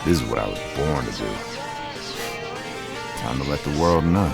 This is what I was born to do. Time to let the world know.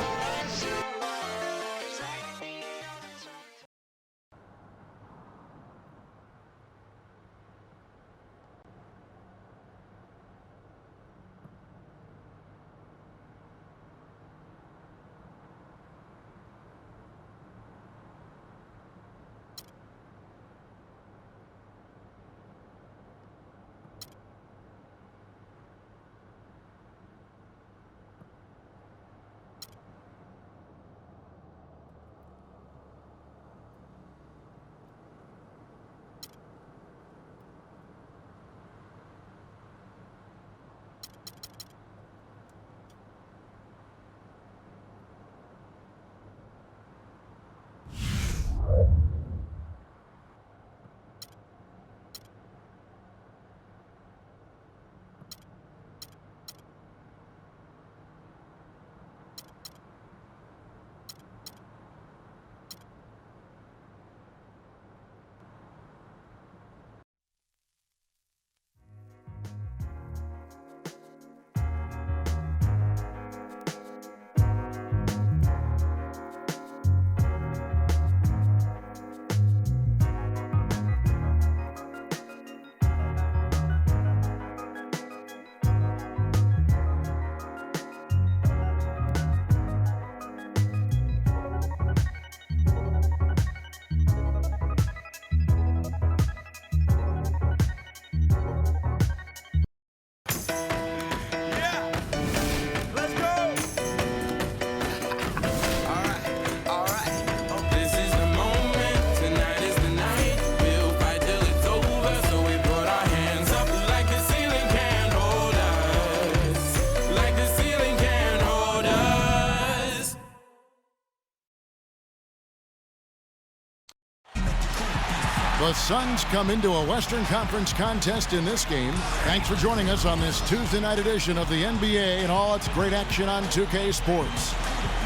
The Suns come into a Western Conference contest in this game. Thanks for joining us on this Tuesday night edition of the NBA and all its great action on 2K Sports.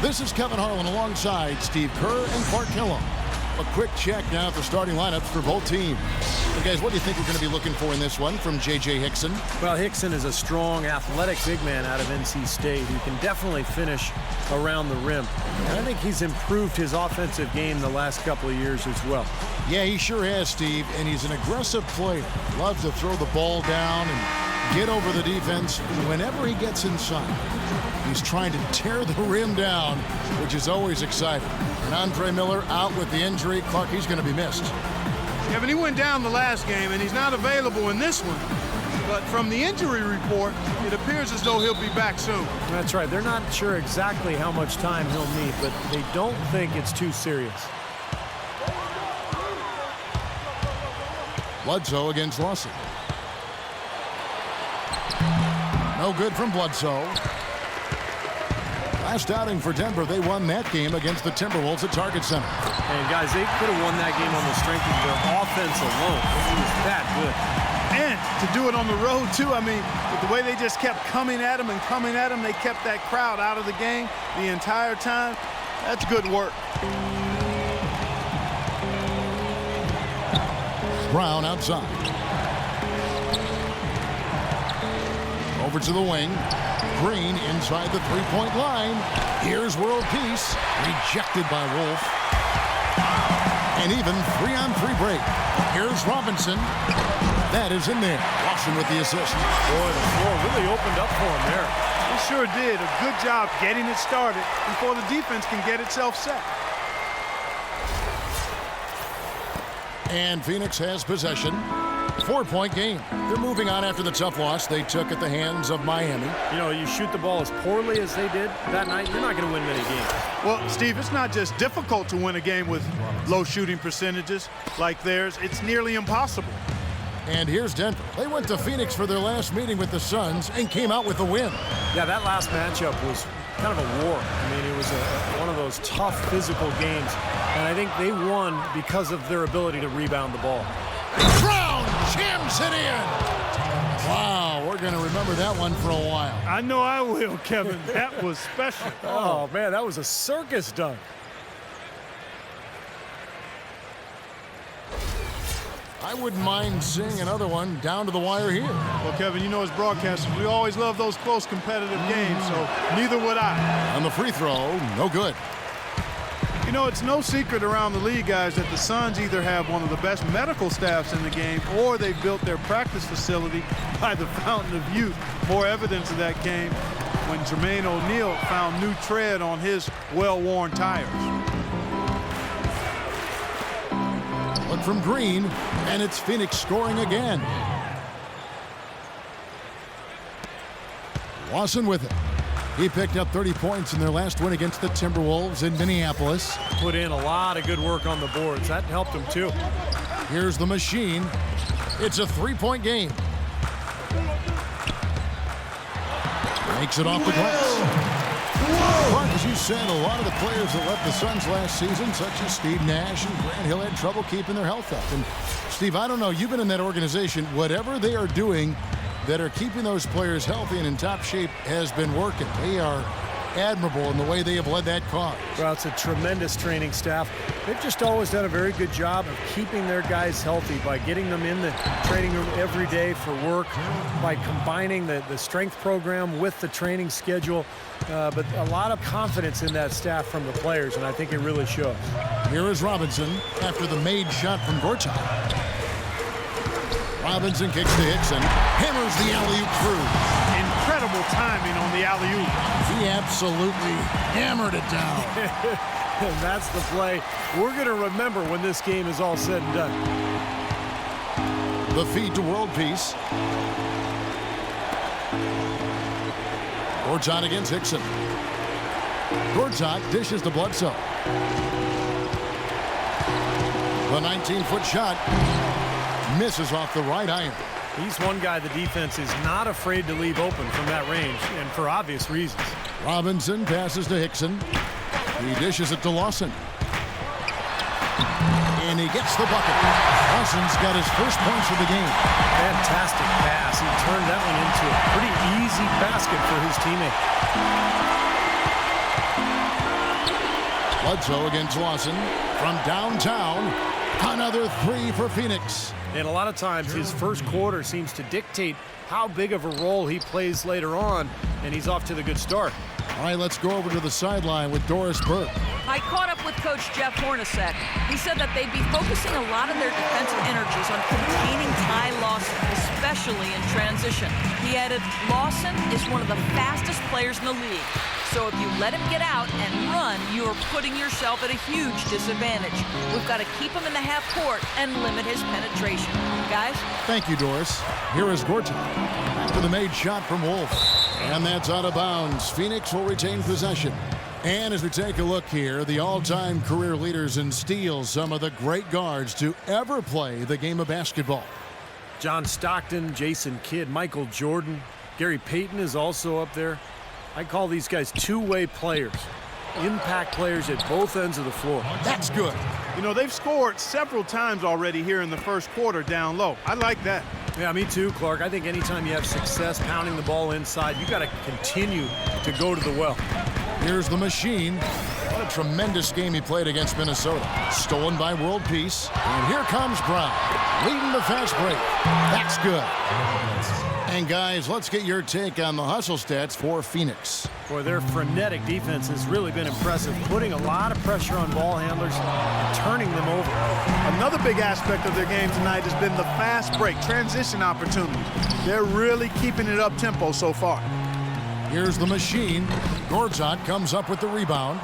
This is Kevin Harlan alongside Steve Kerr and Clark Killam. A quick check now at the starting lineups for both teams. So guys, what do you think we're going to be looking for in this one from J.J. Hickson? Well, Hickson is a strong, athletic big man out of NC State who can definitely finish around the rim. And I think he's improved his offensive game the last couple of years as well. Yeah, he sure has, Steve, and he's an aggressive player. Loves to throw the ball down and get over the defense whenever he gets inside. He's trying to tear the rim down, which is always exciting. And Andre Miller out with the injury. Clark, he's going to be missed. Yeah, but he went down the last game, and he's not available in this one. But from the injury report, it appears as though he'll be back soon. That's right. They're not sure exactly how much time he'll need, but they don't think it's too serious. Bledsoe against Lawson. No good from Bledsoe. Last outing for Denver, they won that game against the Timberwolves at Target Center. And guys, they could have won that game on the strength of their offense alone. It was that good. And to do it on the road, too. I mean, with the way they just kept coming at him and coming at him, they kept that crowd out of the game the entire time. That's good work. Brown outside. Over to the wing. Green inside the three-point line. Here's World Peace. Rejected by Wolf. And even 3-on-3 break. Here's Robinson. That is in there. Lawson with the assist. Boy, the floor really opened up for him there. He sure did. A good job getting it started before the defense can get itself set. And Phoenix has possession. 4-point game. They're moving on after the tough loss they took at the hands of Miami. You know, you shoot the ball as poorly as they did that night, you're not going to win many games. Well, Steve, it's not just difficult to win a game with low shooting percentages like theirs. It's nearly impossible. And here's Denver. They went to Phoenix for their last meeting with the Suns and came out with a win. Yeah, that last matchup was kind of a war. I mean, it was one of those tough physical games. And I think they won because of their ability to rebound the ball. Brown jams it in. Wow, we're going to remember that one for a while. I know I will, Kevin. That was special. Oh, man, that was a circus dunk. I wouldn't mind seeing another one down to the wire here. Well, Kevin, you know as broadcasters, we always love those close competitive games, so neither would I. On the free throw, no good. You know, it's no secret around the league, guys, that the Suns either have one of the best medical staffs in the game or they've built their practice facility by the fountain of youth. More evidence of that came when Jermaine O'Neal found new tread on his well-worn tires. Look from Green, and it's Phoenix scoring again. Lawson with it. He picked up 30 points in their last win against the Timberwolves in Minneapolis. Put in a lot of good work on the boards. That helped him, too. Here's the machine. It's a three-point game. Makes it off the glass. Mark, as you said, a lot of the players that left the Suns last season, such as Steve Nash and Grant Hill, had trouble keeping their health up. And, Steve, I don't know, you've been in that organization. Whatever they are doing that are keeping those players healthy and in top shape has been working. They are admirable in the way they have led that cause. Well, it's a tremendous training staff. They've just always done a very good job of keeping their guys healthy by getting them in the training room every day for work, by combining the strength program with the training schedule. But a lot of confidence in that staff from the players, and I think it really shows. Here is Robinson after the made shot from Gortat. Robinson kicks to Hickson, hammers the alley-oop through. Incredible timing on the alley-oop. He absolutely hammered it down. And that's the play we're going to remember when this game is all said and done. The feed to World Peace. Gortat against Hickson. Gortat dishes to Bledsoe. The 19-foot shot misses off the right iron. He's one guy the defense is not afraid to leave open from that range, and for obvious reasons. Robinson passes to Hickson. He dishes it to Lawson. And he gets the bucket. Lawson's got his first points of the game. Fantastic pass. He turned that one into a pretty easy basket for his teammate. Bledsoe against Lawson from downtown. Another three for Phoenix. And a lot of times his first quarter seems to dictate how big of a role he plays later on, and he's off to the good start. All right, let's go over to the sideline with Doris Burke. I caught up with Coach Jeff Hornacek. He said that they'd be focusing a lot of their defensive energies on containing Ty Lawson, especially in transition. He added, Lawson is one of the fastest players in the league. So if you let him get out and run, you are putting yourself at a huge disadvantage. We've got to keep him in the half court and limit his penetration. Guys? Thank you, Doris. Here is Gortat after the made shot from Wolf. And that's out of bounds. Phoenix will retain possession. And as we take a look here, the all-time career leaders in steals, some of the great guards to ever play the game of basketball. John Stockton, Jason Kidd, Michael Jordan, Gary Payton is also up there. I call these guys two-way players, impact players at both ends of the floor. That's good. You know, they've scored several times already here in the first quarter down low. I like that. Yeah, me too, Clark. I think anytime you have success pounding the ball inside, you got to continue to go to the well. Here's the machine. What a tremendous game he played against Minnesota. Stolen by World Peace. And here comes Brown, leading the fast break. That's good. And guys, let's get your take on the hustle stats for Phoenix. Boy, their frenetic defense has really been impressive, putting a lot of pressure on ball handlers and turning them over. Another big aspect of their game tonight has been the fast break, transition opportunity. They're really keeping it up tempo so far. Here's the machine. Gortat comes up with the rebound.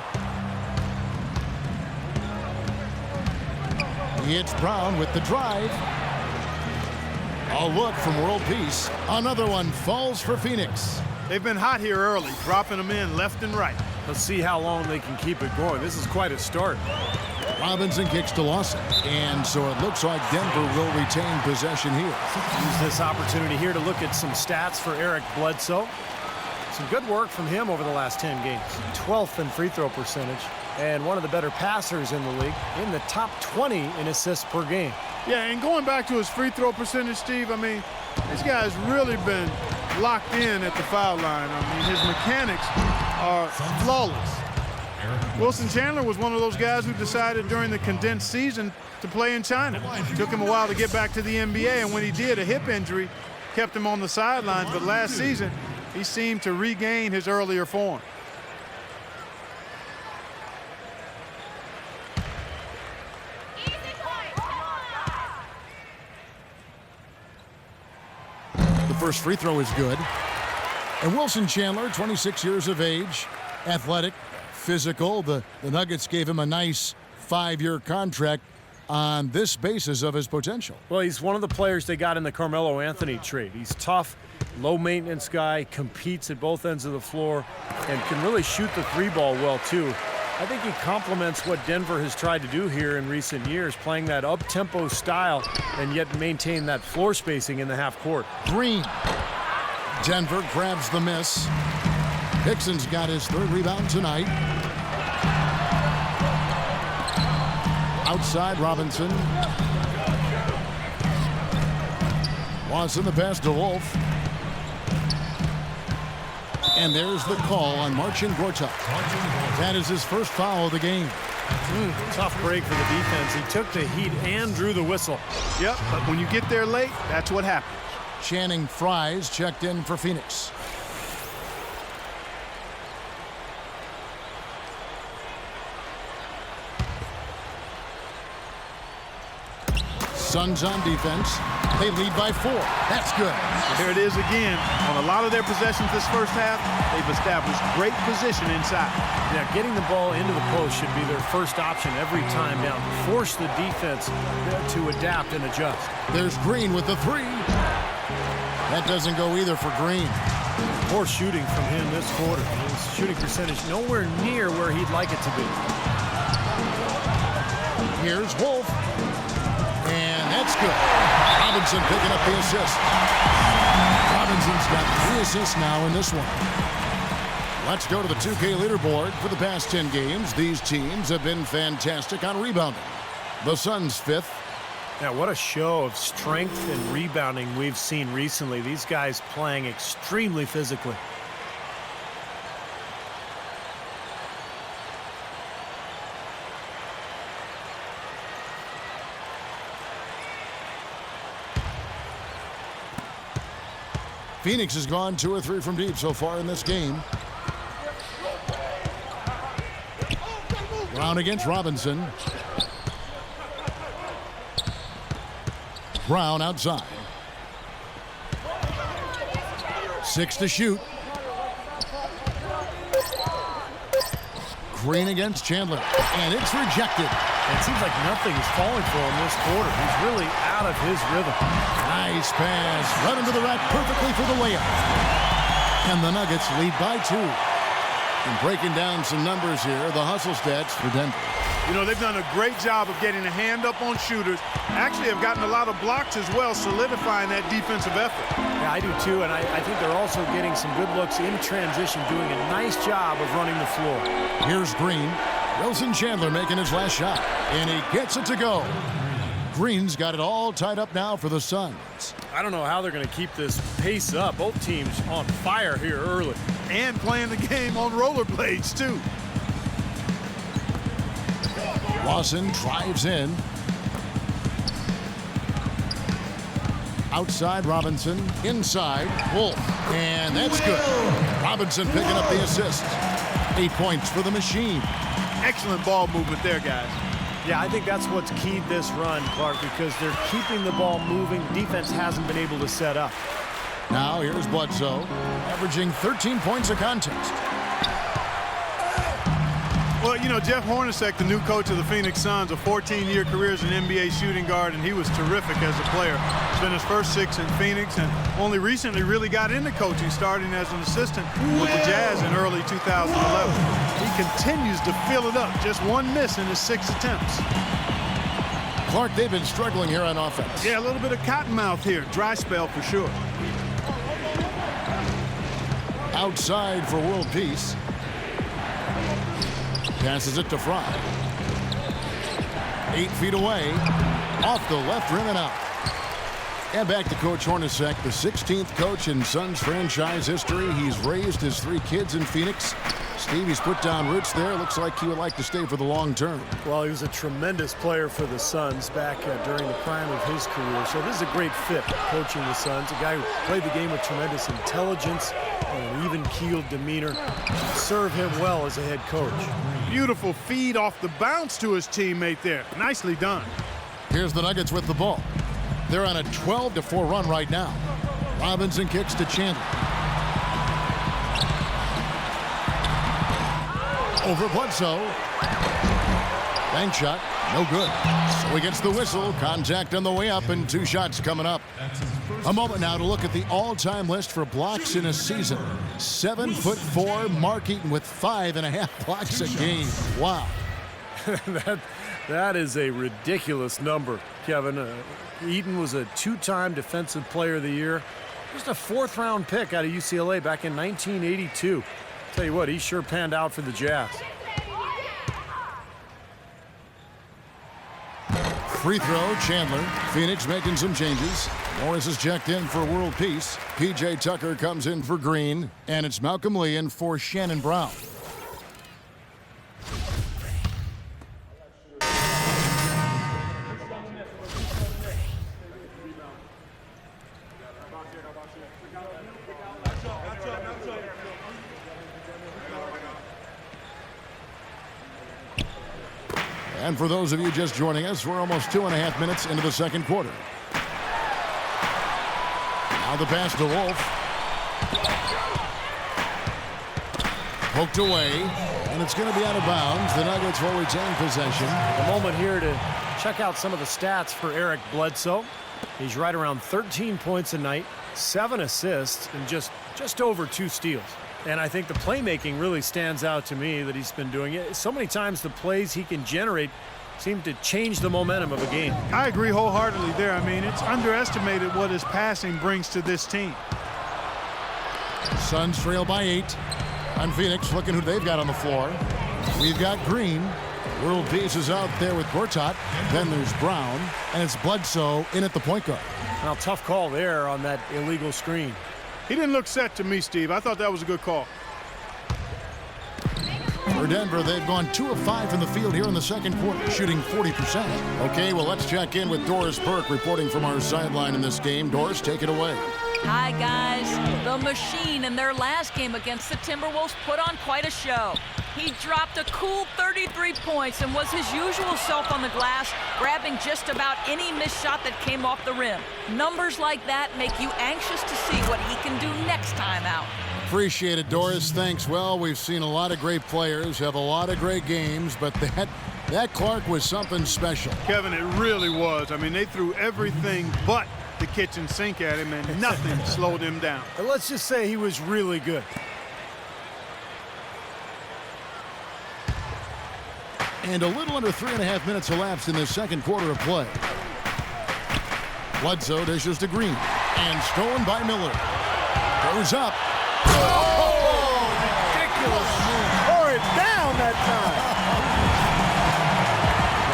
It's Brown with the drive. A look from World Peace. Another one falls for Phoenix. They've been hot here early, dropping them in left and right. Let's see how long they can keep it going. This is quite a start. Robinson kicks to Lawson. And so it looks like Denver will retain possession here. Use this opportunity here to look at some stats for Eric Bledsoe. Some good work from him over the last 10 games. 12th in free throw percentage and one of the better passers in the league, in the top 20 in assists per game. Yeah, and going back to his free throw percentage, Steve, I mean, this guy's really been locked in at the foul line. I mean, his mechanics are flawless. Wilson Chandler was one of those guys who decided during the condensed season to play in China. It took him a while to get back to the NBA, and when he did, a hip injury kept him on the sidelines. But last season, he seemed to regain his earlier form. The first free throw is good. And Wilson Chandler, 26 years of age, athletic, physical. The Nuggets gave him a nice 5-year contract on this basis of his potential. Well, he's one of the players they got in the Carmelo Anthony trade. He's tough, low-maintenance guy, competes at both ends of the floor, and can really shoot the three ball well, too. I think he complements what Denver has tried to do here in recent years, playing that up-tempo style and yet maintain that floor spacing in the half court. Green. Denver grabs the miss. Dixon's got his third rebound tonight. Outside Robinson. Lawson the pass to Wolf. And there's the call on Marcin Gortat. That is his first foul of the game. Tough break for the defense. He took the heat and drew the whistle. Yep, but when you get there late, that's what happens. Channing Frye's checked in for Phoenix. Suns on defense. They lead by 4. That's good. Here it is again. On a lot of their possessions this first half, they've established great position inside. Yeah, getting the ball into the post should be their first option every time down. Force the defense to adapt and adjust. There's Green with the 3. That doesn't go either for Green. Poor shooting from him this quarter. His shooting percentage nowhere near where he'd like it to be. Here's Wolf. And that's good. Robinson picking up the assist. Robinson's got 3 assists now in this one. Let's go to the 2K leaderboard. For the past 10 games, these teams have been fantastic on rebounding. The Suns 5th. Yeah, what a show of strength and rebounding we've seen recently. These guys playing extremely physically. Phoenix has gone 2 or 3 from deep so far in this game. Brown against Robinson. Brown outside. 6 to shoot. Green against Chandler. And it's rejected. It seems like nothing is falling for him this quarter. He's really out of his rhythm. Nice pass. Right into the rack perfectly for the layup. And the Nuggets lead by 2. And breaking down some numbers here, the hustle stats for Denver. You know, they've done a great job of getting a hand up on shooters. Actually have gotten a lot of blocks as well, solidifying that defensive effort. Yeah, I do too, and I think they're also getting some good looks in transition, doing a nice job of running the floor. Here's Green. Wilson Chandler making his last shot, and he gets it to go. Green's got it all tied up now for the Suns. I don't know how they're going to keep this pace up. Both teams on fire here early. And playing the game on rollerblades, too. Lawson drives in. Outside Robinson, inside Wolf, and that's good. Robinson picking up the assist. 8 points for the machine. Excellent ball movement there, guys. Yeah, I think that's what's keyed this run, Clark, because they're keeping the ball moving. Defense hasn't been able to set up. Now here's Bledsoe, averaging 13 points a contest. Well, you know, Jeff Hornacek, the new coach of the Phoenix Suns, a 14-year career as an NBA shooting guard, and he was terrific as a player. Spent his first 6 in Phoenix and only recently really got into coaching, starting as an assistant with the Jazz in early 2011. He continues to fill it up, just 1 miss in his 6 attempts. Clark, they've been struggling here on offense. Yeah, a little bit of cottonmouth here. Dry spell for sure. Outside for world peace. Passes it to Fry. 8 feet away. Off the left rim and out. And back to Coach Hornacek, the 16th coach in Suns franchise history. He's raised his 3 kids in Phoenix. Steve, he's put down roots there. Looks like he would like to stay for the long term. Well, he was a tremendous player for the Suns back during the prime of his career. So this is a great fit, coaching the Suns. A guy who played the game with tremendous intelligence and an even-keeled demeanor. Serve him well as a head coach. Beautiful feed off the bounce to his teammate there. Nicely done. Here's the Nuggets with the ball. They're on a 12-4 run right now. Robinson kicks to Chandler. Over Bledsoe. Bank shot, no good. So he gets the whistle. Contact on the way up and 2 shots coming up. A moment now to look at the all-time list for blocks in a season. 7'4" Mark Eaton with 5.5 blocks a game. Wow. That is a ridiculous number, Kevin. Eaton was a 2-time Defensive Player of the Year. Just a 4th-round pick out of UCLA back in 1982. Tell you what, he sure panned out for the Jazz. Free throw, Chandler. Phoenix making some changes. Morris is checked in for world peace. P.J. Tucker comes in for Green. And it's Malcolm Lee in for Shannon Brown. And for those of you just joining us, we're almost 2.5 minutes into the second quarter. Now the pass to Wolf. Poked away, and it's going to be out of bounds. The Nuggets will retain possession. A moment here to check out some of the stats for Eric Bledsoe. He's right around 13 points a night, 7 assists, and just over 2 steals. And I think the playmaking really stands out to me that he's been doing it. So many times the plays he can generate seem to change the momentum of a game. I agree wholeheartedly there. I mean, it's underestimated what his passing brings to this team. Suns trail by 8. On Phoenix, looking who they've got on the floor. We've got Green. World Peace is out there with Gortat. Then there's Brown. And it's Bledsoe in at the point guard. Now, tough call there on that illegal screen. He didn't look set to me, Steve. I thought that was a good call. For Denver, they've gone 2 of 5 from the field here in the second quarter, shooting 40%. Okay, well, let's check in with Doris Burke reporting from our sideline in this game. Doris, take it away. Hi, guys. The Machine in their last game against the Timberwolves put on quite a show. He dropped a cool 33 points and was his usual self on the glass, grabbing just about any missed shot that came off the rim. Numbers like that make you anxious to see what he can do next time out. Appreciate it, Doris. Thanks. Well, we've seen a lot of great players have a lot of great games, but that Clark was something special. Kevin, it really was. I mean, they threw everything but the kitchen sink at him, and nothing slowed him down. But let's just say he was really good. And a little under 3.5 minutes elapsed in the second quarter of play. Bledsoe dishes to Green. And stolen by Miller. Goes up. Oh, ridiculous. Tore it down that time.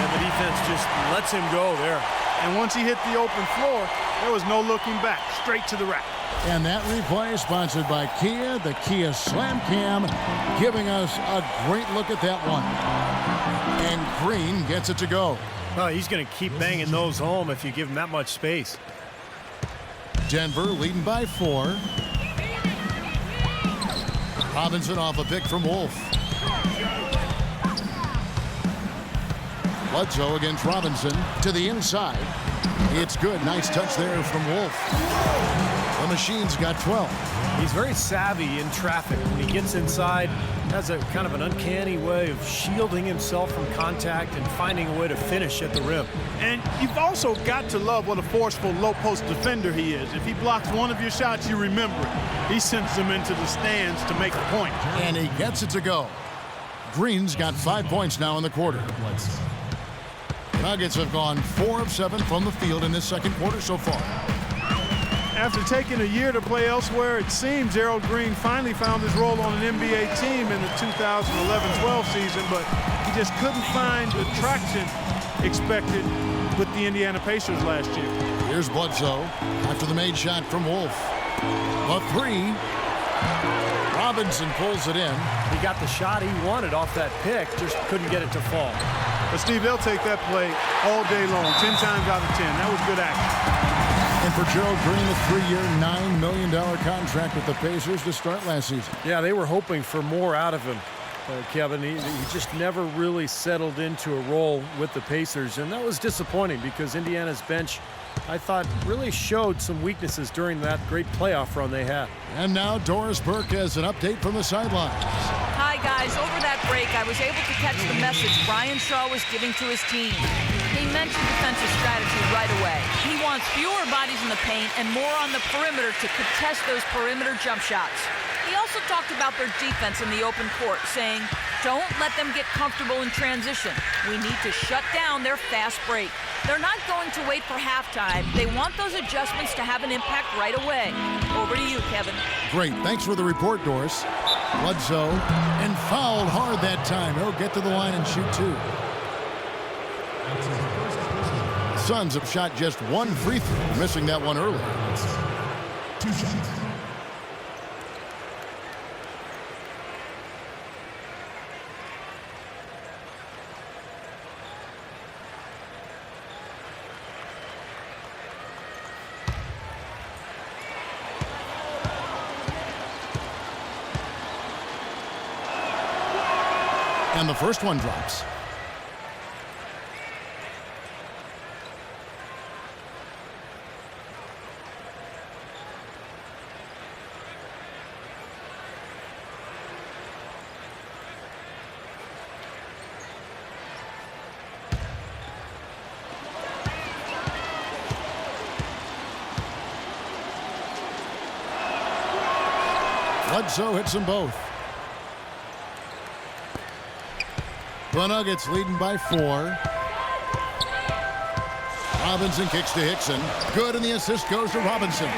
And the defense just lets him go there. And once he hit the open floor, there was no looking back. Straight to the rack. And that replay sponsored by Kia, the Kia Slam Cam, giving us a great look at that one. And Green gets it to go. Well, he's going to keep banging those home if you give him that much space. Denver leading by 4. Robinson off a pick from Wolf. Bledsoe against Robinson to the inside. It's good. Nice touch there from Wolf. The Machine's got 12. He's very savvy in traffic. When he gets inside, has a kind of an uncanny way of shielding himself from contact and finding a way to finish at the rim. And you've also got to love what a forceful low-post defender he is. If he blocks one of your shots, you remember it. He sends them into the stands to make a point. And he gets it to go. Green's got 5 points now in the quarter. The Nuggets have gone 4 of 7 from the field in this second quarter so far. After taking a year to play elsewhere, it seems Gerald Green finally found his role on an NBA team in the 2011-12 season, but he just couldn't find the traction expected with the Indiana Pacers last year. Here's Bledsoe after the made shot from Wolf. A 3. Robinson pulls it in. He got the shot he wanted off that pick, just couldn't get it to fall. But Steve, they'll take that play all day long, 10 times out of 10. That was good action. And for Gerald Green, a 3-year, $9 million contract with the Pacers to start last season. Yeah, they were hoping for more out of him, Kevin. He just never really settled into a role with the Pacers, and that was disappointing because Indiana's bench, I thought, really showed some weaknesses during that great playoff run they had. And now Doris Burke has an update from the sidelines. Hi, guys. Over that break, I was able to catch the message Brian Shaw was giving to his team. He mentioned defensive strategy right away. He wants fewer bodies in the paint and more on the perimeter to contest those perimeter jump shots. He also talked about their defense in the open court, saying, don't let them get comfortable in transition. We need to shut down their fast break. They're not going to wait for halftime. They want those adjustments to have an impact right away. Over to you, Kevin. Great. Thanks for the report, Doris. Bledsoe, and fouled hard that time. He'll get to the line and shoot 2. Suns have shot just 1 free throw, missing that one early. 2 shots. And the first one drops. Bledsoe hits them both. The Nuggets leading by 4. Robinson kicks to Hickson. Good, and the assist goes to Robinson.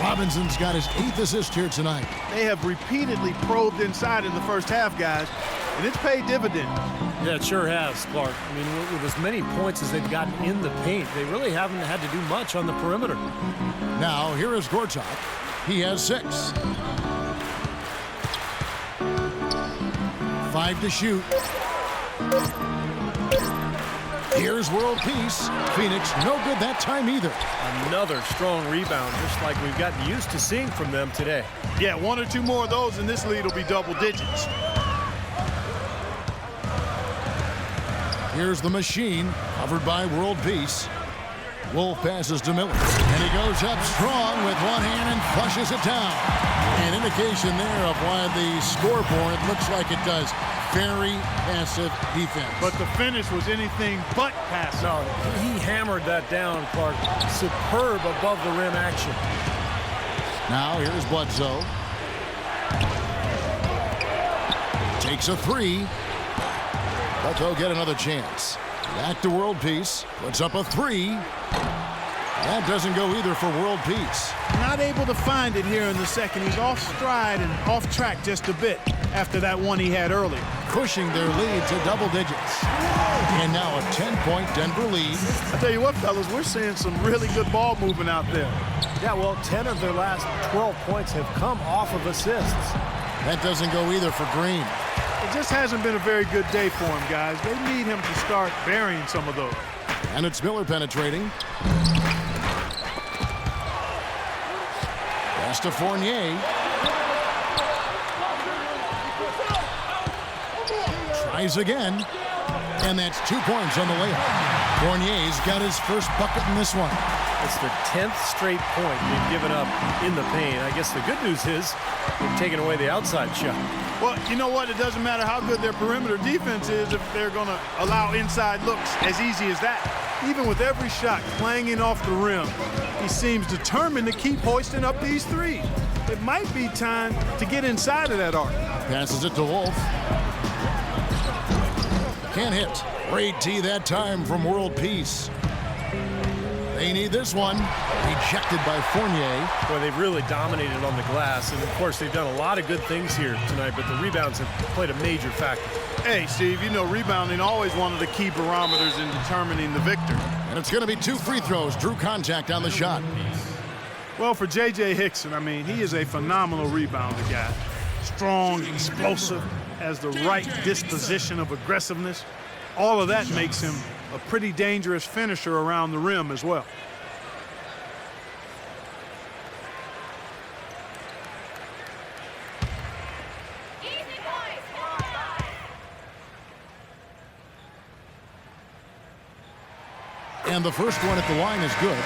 Robinson's got his 8th assist here tonight. They have repeatedly probed inside in the first half, guys, and it's paid dividend. Yeah, it sure has, Clark. I mean, with as many points as they've gotten in the paint, they really haven't had to do much on the perimeter. Now, here is Gortat. He has 6. 5 to shoot. Here's world peace. Phoenix, no good that time either. Another strong rebound, just like we've gotten used to seeing from them today. Yeah, 1 or 2 more of those, and this lead will be double digits. Here's the Machine, covered by world peace. Wolf passes to Miller, and he goes up strong with one hand and flushes it down. An indication there of why the scoreboard looks like it does. Very passive defense. But the finish was anything but passive. No, he hammered that down, Clark. Superb above the rim action. Now here's Bledsoe. Takes a 3. Bledsoe get another chance. Back to world peace. Puts up a 3. That doesn't go either for world peace. Not able to find it here in the second. He's off stride and off track just a bit after that one he had earlier. Pushing their lead to double digits. And now a 10-point Denver lead. I tell you what, fellas, we're seeing some really good ball movement out there. Yeah, well, 10 of their last 12 points have come off of assists. That doesn't go either for Green. It just hasn't been a very good day for him, guys. They need him to start burying some of those. And it's Miller penetrating. Pass to Fournier. Tries again. And that's 2 points on the layup. Fournier's got his first bucket in this one. It's the 10th straight point they've given up in the paint. I guess the good news is they've taken away the outside shot. Well, you know what? It doesn't matter how good their perimeter defense is if they're going to allow inside looks as easy as that. Even with every shot clanging off the rim, he seems determined to keep hoisting up these threes. It might be time to get inside of that arc. Passes it to Wolf. Can't hit. Great tee that time from World Peace. They need this one. Rejected by Fournier. Boy, they've really dominated on the glass. And, of course, they've done a lot of good things here tonight, but the rebounds have played a major factor. Hey, Steve, you know rebounding always one of the key barometers in determining the victor. And it's going to be 2 free throws. Drew contact on the shot. Well, for J.J. Hickson, I mean, he is a phenomenal rebounder guy. Strong, explosive, has the right disposition of aggressiveness. All of that makes him a pretty dangerous finisher around the rim as well. And the first one at the line is good.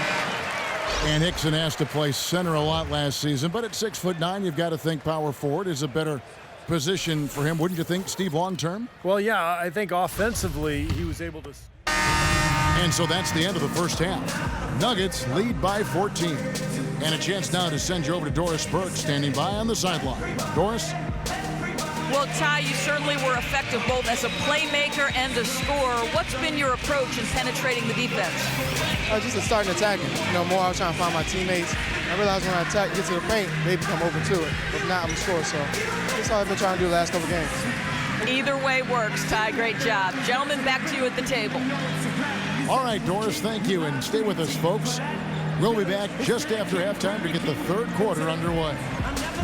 And Hickson has to play center a lot last season, but at 6'9", you've got to think power forward is a better position for him, wouldn't you think, Steve, long term? Well, yeah, I think offensively he was able to. And so that's the end of the first half. Nuggets lead by 14. And a chance now to send you over to Doris Burke, standing by on the sideline. Doris? Well, Ty, you certainly were effective both as a playmaker and a scorer. What's been your approach in penetrating the defense? Just to start attacking. You know, more I was trying to find my teammates. I realized when I attack, get to the paint, they become open to it. If not, I'm a scorer. So that's all I've been trying to do the last couple games. Either way works, Ty. Great job. Gentlemen, back to you at the table. All right, Doris, thank you. And stay with us, folks. We'll be back just after halftime to get the third quarter underway.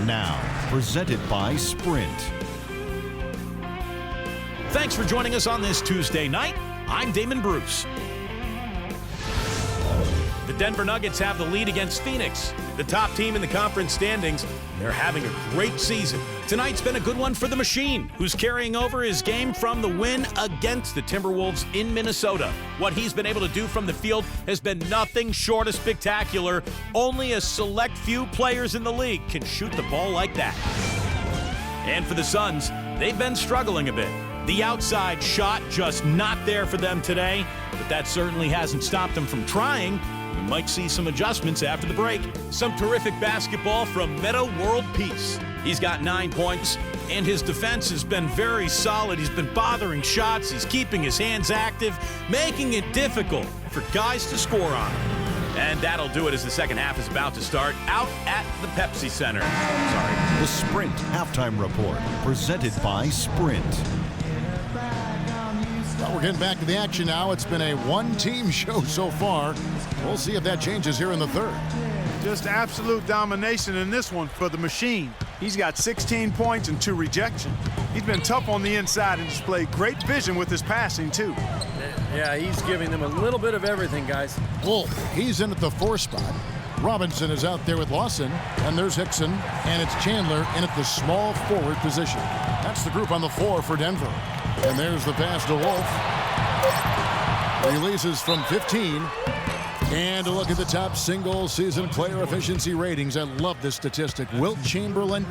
Now, presented by Sprint. Thanks for joining us on this Tuesday night. I'm Damon Bruce. The Denver Nuggets have the lead against Phoenix, the top team in the conference standings. They're having a great season. Tonight's been a good one for the Machine, who's carrying over his game from the win against the Timberwolves in Minnesota. What he's been able to do from the field has been nothing short of spectacular. Only a select few players in the league can shoot the ball like that. And for the Suns, they've been struggling a bit. The outside shot just not there for them today, but that certainly hasn't stopped them from trying. We might see some adjustments after the break. Some terrific basketball from Meta World Peace. He's got 9 points, and his defense has been very solid. He's been bothering shots. He's keeping his hands active, making it difficult for guys to score on him. And that'll do it as the second half is about to start out at the Pepsi Center. The Sprint Halftime Report, presented by Sprint. Well, we're getting back to the action now. It's been a one-team show so far. We'll see if that changes here in the third. Just absolute domination in this one for the Machine. He's got 16 points and 2 rejections. He's been tough on the inside and displayed great vision with his passing, too. Yeah, he's giving them a little bit of everything, guys. Wolf, he's in at the 4 spot. Robinson is out there with Lawson, and there's Hickson, and it's Chandler in at the small forward position. That's the group on the floor for Denver. And there's the pass to Wolf. Releases from 15. And a look at the top single-season player efficiency ratings. I love this statistic. Wilt Chamberlain,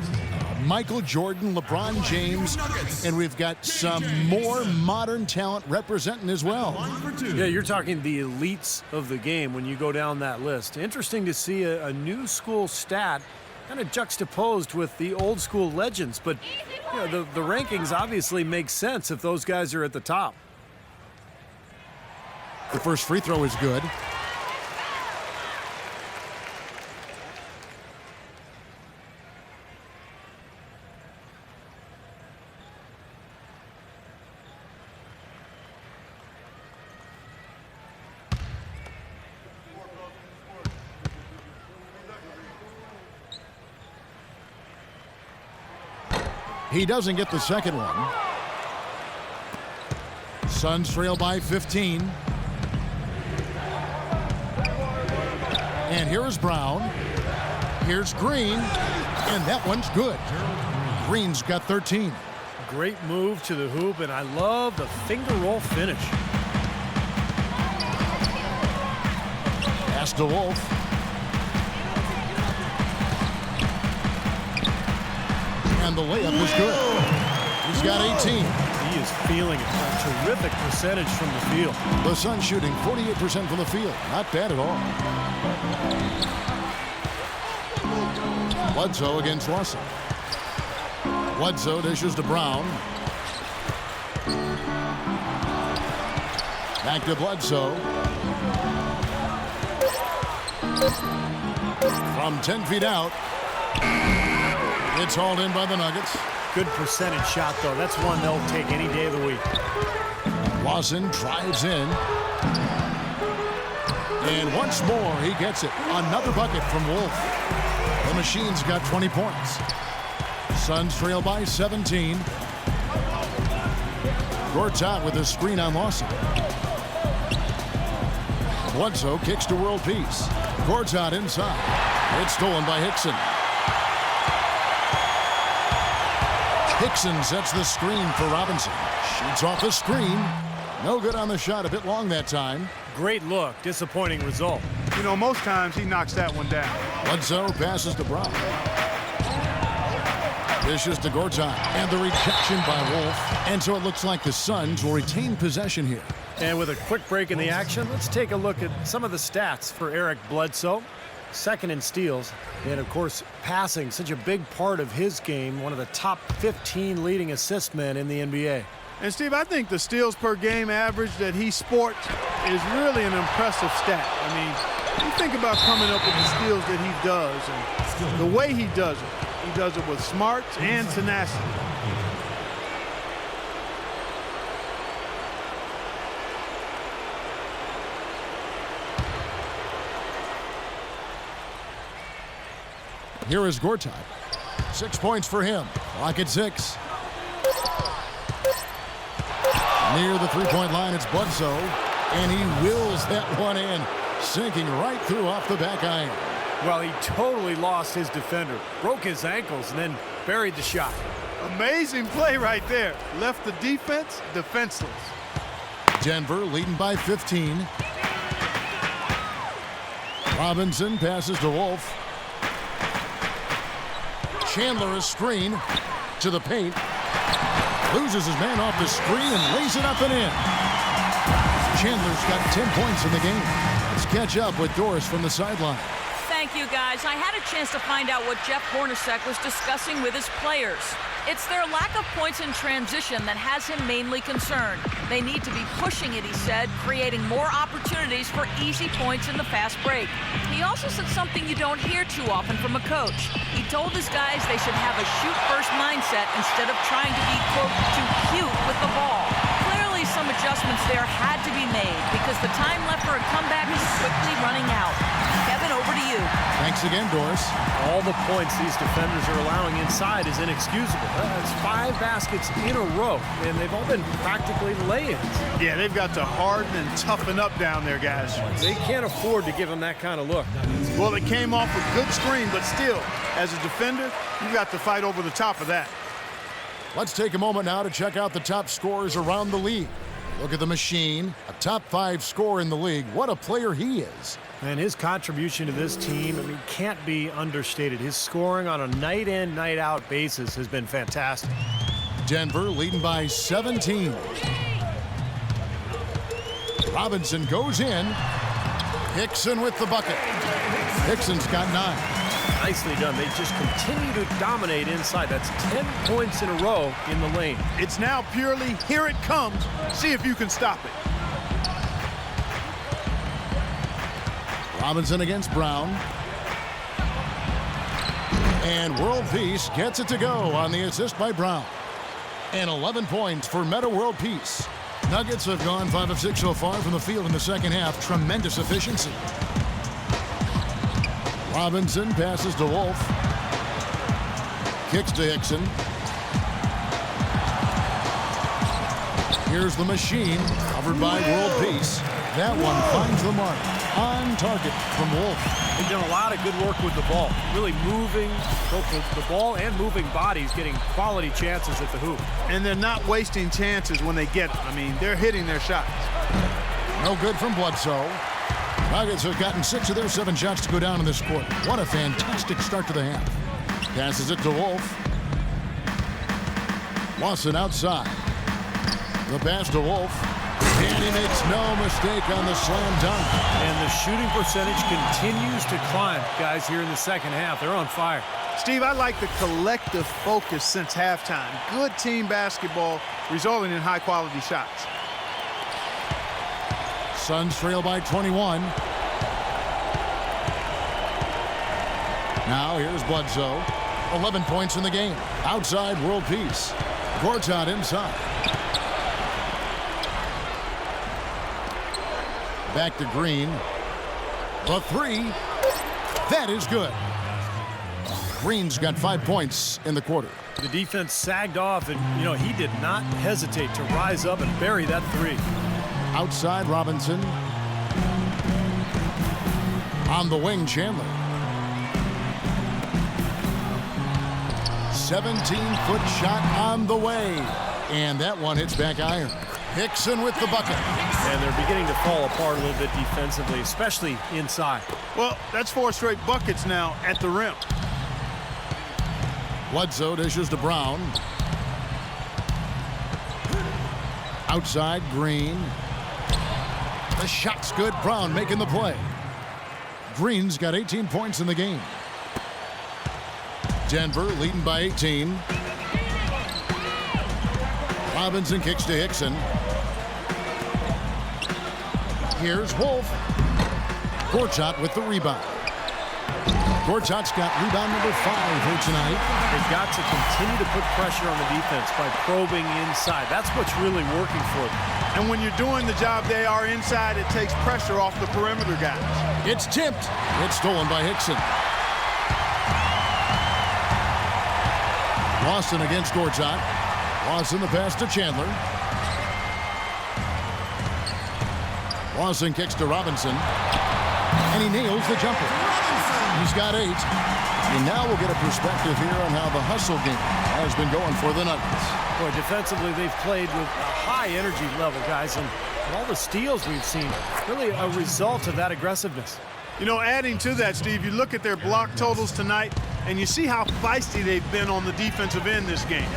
Michael Jordan, LeBron James, and we've got some more modern talent representing as well. Yeah, you're talking the elites of the game when you go down that list. Interesting to see a new school stat kind of juxtaposed with the old school legends, but you know, the rankings obviously make sense if those guys are at the top. The first free throw is good. He doesn't get the second one. Suns trail by 15. And here is Brown. Here's Green, and that one's good. Green's got 13. Great move to the hoop, and I love the finger roll finish. Pass to Wolf. And the layup was good. He's got 18. He is feeling it. A terrific percentage from the field. The Suns shooting 48% from the field. Not bad at all. Bledsoe against Lawson. Bledsoe dishes to Brown. Back to Bledsoe. From 10 feet out. It's hauled in by the Nuggets. Good percentage shot, though. That's one they'll take any day of the week. Lawson drives in. And once more, he gets it. Another bucket from Wolf. The Machine's got 20 points. Suns trail by 17. Gortat with a screen on Lawson. Bledsoe kicks to world peace. Gortat inside. It's stolen by Hickson. Hickson sets the screen for Robinson. Shoots off the screen. No good on the shot. A bit long that time. Great look. Disappointing result. You know, most times he knocks that one down. Bledsoe passes to Brown. Dishes to Gortat. And the rejection by Wolf. And so it looks like the Suns will retain possession here. And with a quick break in the action, let's take a look at some of the stats for Eric Bledsoe. Second in steals, and of course, passing, such a big part of his game, one of the top 15 leading assist men in the NBA. And Steve, I think the steals per game average that he sports is really an impressive stat. I mean, you think about coming up with the steals that he does and the way he does it with smarts and tenacity. Here is Gortat. 6 points for him. Clock at 6. Near the three-point line, it's Bledsoe. And he wills that one in, sinking right through off the back iron. Well, he totally lost his defender. Broke his ankles and then buried the shot. Amazing play right there. Left the defense defenseless. Denver leading by 15. Robinson passes to Wolf. Chandler a screen to the paint. Loses his man off the screen and lays it up and in. Chandler's got 10 points in the game. Let's catch up with Doris from the sideline. Thank you, guys. I had a chance to find out what Jeff Hornacek was discussing with his players. It's their lack of points in transition that has him mainly concerned. They need to be pushing it, he said, creating more opportunities for easy points in the fast break. He also said something you don't hear too often from a coach. He told his guys they should have a shoot-first mindset instead of trying to be, quote, too cute with the ball. Clearly, some adjustments there had to be made because the time left for a comeback is quickly running out. Kevin, over to you. Thanks again, Doris. All the points these defenders are allowing inside is inexcusable. That's 5 baskets in a row, and they've all been practically lay-ins. Yeah, they've got to harden and toughen up down there, guys. They can't afford to give them that kind of look. Well, it came off a good screen, but still, as a defender, you got to fight over the top of that. Let's take a moment now to check out the top scorers around the league. Look at the Machine, a top 5 scorer in the league. What a player he is. And his contribution to this team, I mean, can't be understated. His scoring on a night-in, night-out basis has been fantastic. Denver leading by 17. Robinson goes in. Hickson with the bucket. Hickson's got 9. Nicely done. They just continue to dominate inside. That's 10 points in a row in the lane. It's now purely, here it comes. See if you can stop it. Robinson against Brown. And World Peace gets it to go on the assist by Brown. And 11 points for Meta World Peace. Nuggets have gone 5 of 6 so far from the field in the second half. Tremendous efficiency. Robinson passes to Wolf. Kicks to Hickson. Here's the Machine, covered by World Peace. That one finds the mark. On target from Wolf. They've done a lot of good work with the ball, really moving both the ball and moving bodies, getting quality chances at the hoop. And they're not wasting chances when they get them. I mean, they're hitting their shots. No good from Bledsoe. Nuggets have gotten 6 of their 7 shots to go down in this quarter. What a fantastic start to the half. Passes it to Wolf. Lawson outside. The pass to Wolf. And he makes no mistake on the slam dunk. And the shooting percentage continues to climb, guys, here in the second half. They're on fire. Steve, I like the collective focus since halftime. Good team basketball resulting in high-quality shots. Suns trail by 21. Now here's Bledsoe. 11 points in the game. Outside, world peace. Gortat inside. Back to Green. The 3. That is good. Green's got 5 points in the quarter. The defense sagged off, and, he did not hesitate to rise up and bury that 3. Outside, Robinson. On the wing, Chandler. 17-foot shot on the way. And that one hits back iron. Hickson with the bucket. And they're beginning to fall apart a little bit defensively, especially inside. Well, that's 4 straight buckets now at the rim. Bledsoe dishes to Brown. Outside, Green. The shot's good. Brown making the play. Green's got 18 points in the game. Denver leading by 18. Robinson kicks to Hickson. Here's Wolf. Gortat with the rebound. Gortat's got rebound number 5 here tonight. They've got to continue to put pressure on the defense by probing inside. That's what's really working for them. And when you're doing the job they are inside, it takes pressure off the perimeter guys. It's tipped. It's stolen by Hickson. Lawson against Gortat. Lawson the pass to Chandler. Lawson kicks to Robinson. And he nails the jumper. He's got 8. And now we'll get a perspective here on how the hustle game has been going for the Nuggets. Boy, defensively, they've played with a high energy level, guys. And all the steals we've seen, really a result of that aggressiveness. Adding to that, Steve, you look at their block totals tonight, and you see how feisty they've been on the defensive end this game.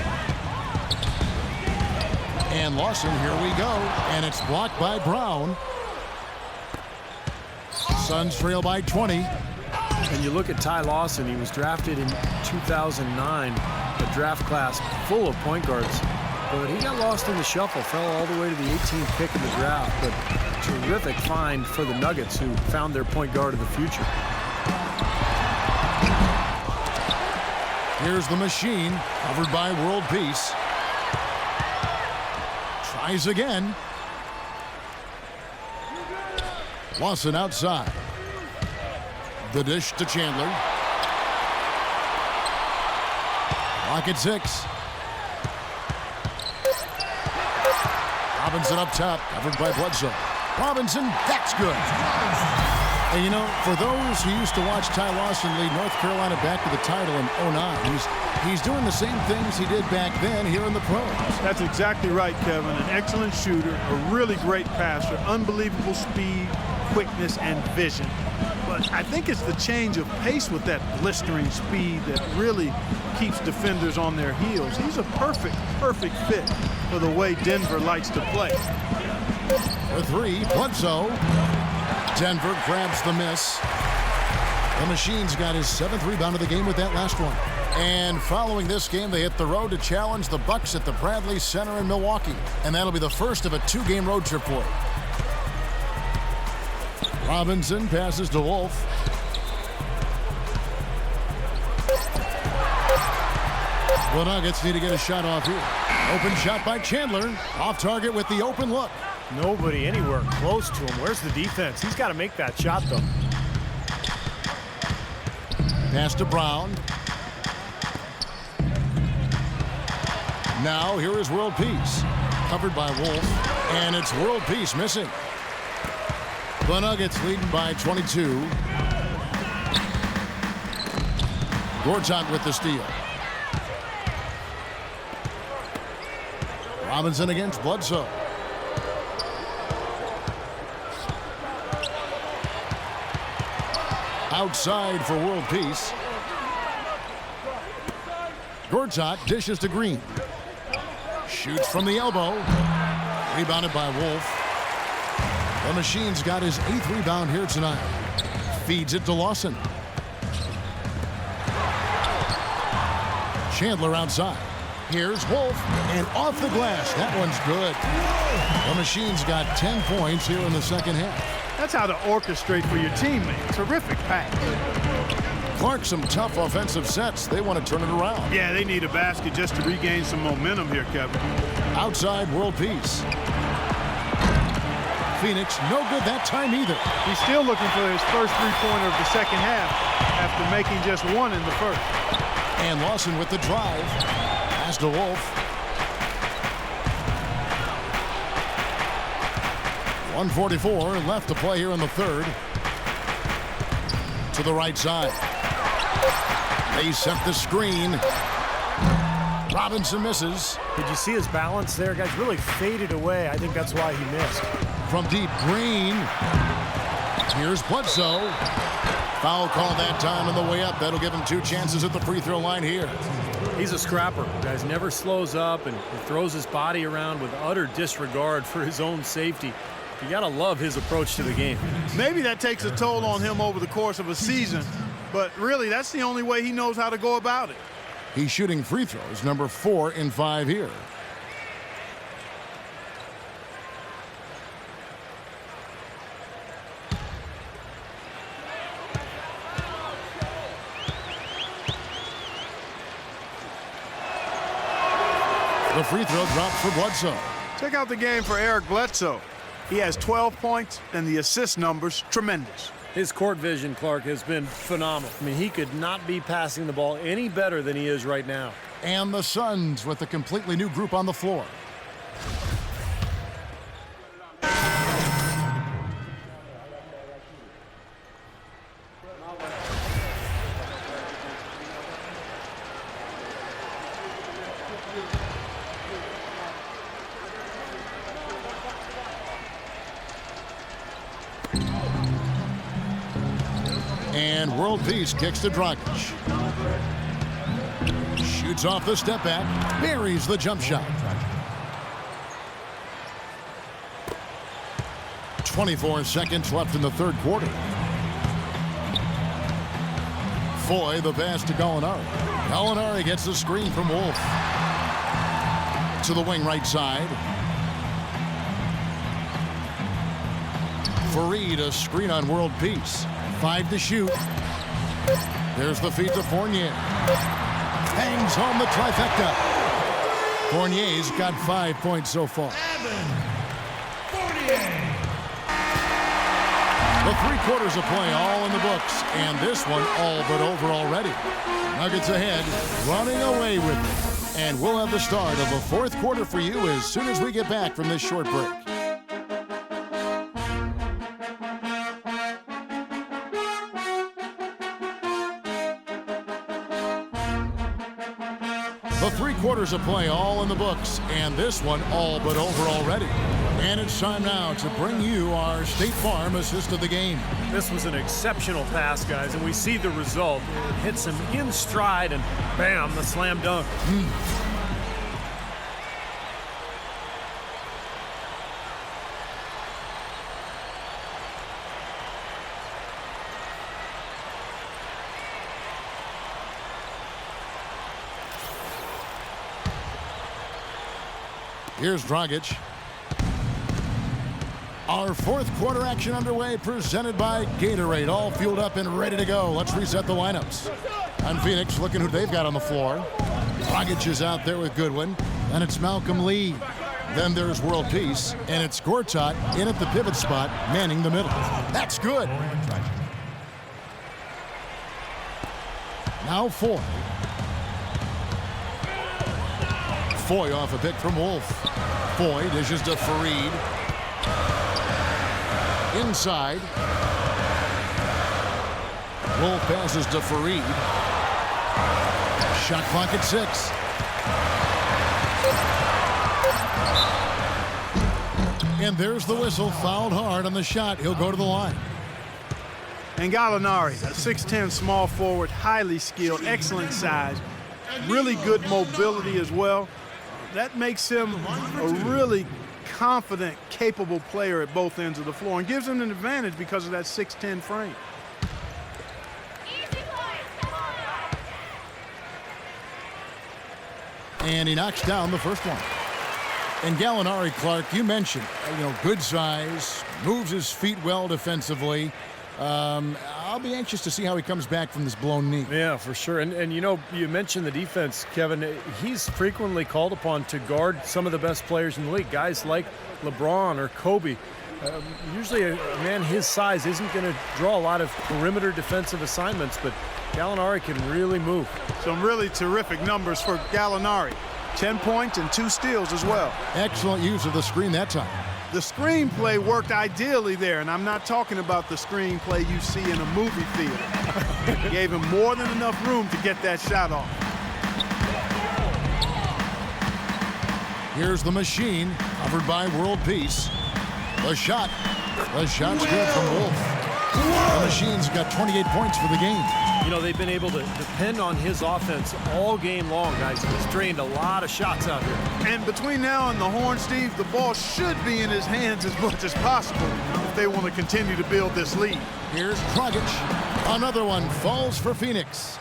And Lawson, here we go. And it's blocked by Brown. Suns trail by 20. And you look at Ty Lawson, he was drafted in 2009, a draft class full of point guards. But he got lost in the shuffle, fell all the way to the 18th pick in the draft. But terrific find for the Nuggets, who found their point guard of the future. Here's the machine, covered by world peace. Tries again. Lawson outside. The dish to Chandler. Clock at 6. Robinson up top, covered by Bledsoe. Robinson, that's good. And for those who used to watch Ty Lawson lead North Carolina back to the title in 2009, he's doing the same things he did back then here in the pros. That's exactly right, Kevin. An excellent shooter, a really great passer, unbelievable speed, quickness, and vision. But I think it's the change of pace with that blistering speed that really keeps defenders on their heels. He's a perfect fit for the way Denver likes to play. The 3, Bledsoe. Denver grabs the miss. The Machine's got his 7th rebound of the game with that last one. And following this game, they hit the road to challenge the Bucks at the Bradley Center in Milwaukee. And that'll be the first of a 2-game road trip for them. Robinson passes to Wolf. The Nuggets need to get a shot off here. Open shot by Chandler. Off target with the open look. Nobody anywhere close to him. Where's the defense? He's got to make that shot, though. Pass to Brown. Now here is World Peace. Covered by Wolf. And it's World Peace missing. The Nuggets leading by 22. Gortat with the steal. Robinson against Bledsoe. Outside for world peace. Gortat dishes to Green. Shoots from the elbow. Rebounded by Wolf. The Machine's got his 8th rebound here tonight. Feeds it to Lawson. Chandler outside. Here's Wolf, and off the glass. That one's good. The Machine's got 10 points here in the second half. That's how to orchestrate for your teammate. Terrific pass. Clark, some tough offensive sets. They want to turn it around. Yeah, they need a basket just to regain some momentum here, Kevin. Outside world peace. Phoenix, no good that time either. He's still looking for his first three-pointer of the second half after making just one in the first. And Lawson with the drive. Pass to Wolf. 1:44 left to play here in the third. To the right side. They set the screen. Robinson misses. Did you see his balance there? Guys really faded away. I think that's why he missed. From deep, Green. Here's Bledsoe. Foul call that time on the way up. That'll give him 2 chances at the free throw line here. He's a scrapper. Guys never slows up and he throws his body around with utter disregard for his own safety. You gotta love his approach to the game. Maybe that takes a toll on him over the course of a season, but really that's the only way he knows how to go about it. He's shooting free throws, number 4 in 5 here. The free throw dropped for Bledsoe. Check out the game for Eric Bledsoe. He has 12 points, and the assist numbers tremendous. His court vision, Clark, has been phenomenal. I mean, he could not be passing the ball any better than he is right now. And the Suns with a completely new group on the floor. And world peace kicks to Dragic. Shoots off the step back. Buries the jump shot. 24 seconds left in the third quarter. Foy, the pass to Gallinari. Gallinari gets the screen from Wolf. To the wing right side. Fareed, a screen on world peace. 5 to shoot. There's the feed to Fournier. Hangs home the trifecta. Fournier's got 5 points so far. The 3 quarters of play all in the books, and this one all but over already. Nuggets ahead, running away with it. And we'll have the start of the fourth quarter for you as soon as we get back from this short break. The 3 quarters of play all in the books, and this one all but over already. And it's time now to bring you our State Farm assist of the game. This was an exceptional pass, guys, and we see the result. It hits him in stride, and bam, the slam dunk. Here's Dragic. Our fourth quarter action underway, presented by Gatorade. All fueled up and ready to go. Let's reset the lineups. On Phoenix, looking who they've got on the floor. Dragic is out there with Goodwin. And it's Malcolm Lee. Then there's World Peace. And it's Gortat in at the pivot spot, manning the middle. That's good. Now Foy. Foy off a pick from Wolf. Foy dishes to Fareed. Inside. Wolf passes to Fareed. Shot clock at 6. And there's the whistle. Fouled hard on the shot. He'll go to the line. And Gallinari, a 6'10 small forward, highly skilled, excellent size, really good mobility as well. That makes him a really confident, capable player at both ends of the floor and gives him an advantage because of that 6'10 frame. And he knocks down the first one. And Gallinari, Clark, you mentioned, good size, moves his feet well defensively. I'll be anxious to see how he comes back from this blown knee. Yeah, for sure. And you mentioned the defense, Kevin. He's frequently called upon to guard some of the best players in the league, guys like LeBron or Kobe. Usually a man his size isn't going to draw a lot of perimeter defensive assignments, but Gallinari can really move. Some really terrific numbers for Gallinari. 10 points and 2 steals as well. Excellent use of the screen that time. The screenplay worked ideally there, and I'm not talking about the screenplay you see in a movie theater. Gave him more than enough room to get that shot off. Here's the machine, covered by World Peace. The shot's good from Wolf. The machine's got 28 points for the game. They've been able to depend on his offense all game long, guys. He's drained a lot of shots out here. And between now and the horn, Steve, the ball should be in his hands as much as possible if they want to continue to build this lead. Here's Dragic. Another one falls for Phoenix.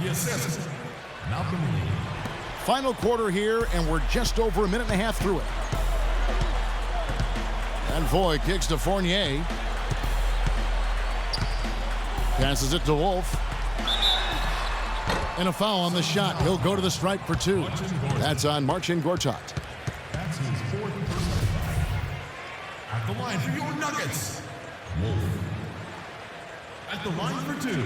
The assist, Malcolm Lee. Final quarter here, and we're just over a minute and a half through it. And Foy kicks to Fournier. Passes it to Wolf. And a foul on the shot. He'll go to the stripe for 2. That's on Marcin Gortat. That's his 4th personal foul. At the line for your Nuggets, Wolf. At the line for 2.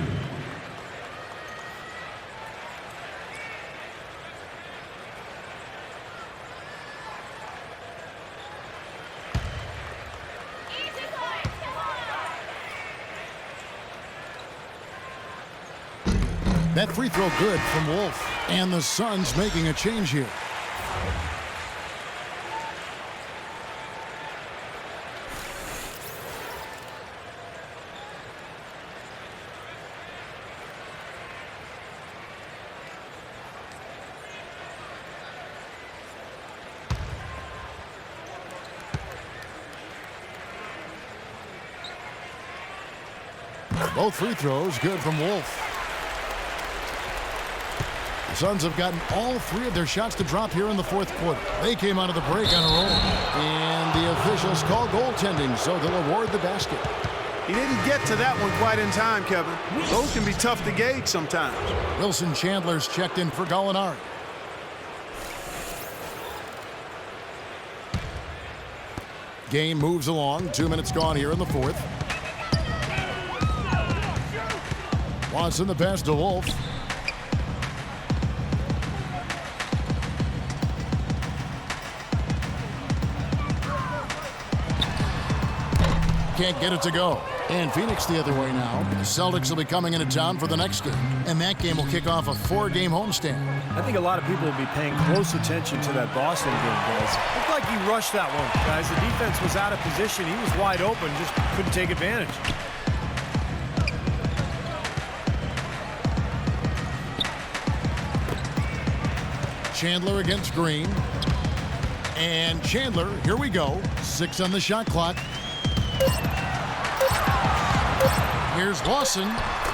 That free throw good from Wolf. And the Suns making a change here. Both free throws good from Wolf. The Suns have gotten all 3 of their shots to drop here in the 4th quarter. They came out of the break on a roll. And the officials call goaltending, so they'll award the basket. He didn't get to that one quite in time, Kevin. Those can be tough to gauge sometimes. Wilson Chandler's checked in for Gallinari. Game moves along. 2 minutes gone here in the 4th. Watson the pass to Wolf. Can't get it to go. And Phoenix the other way now. The Celtics will be coming into town for the next game. And that game will kick off a 4-game homestand. I think a lot of people will be paying close attention to that Boston game, guys. Looked like he rushed that one, guys. The defense was out of position. He was wide open, just couldn't take advantage. Chandler against Green. And Chandler, here we go. 6 on the shot clock. Here's Lawson.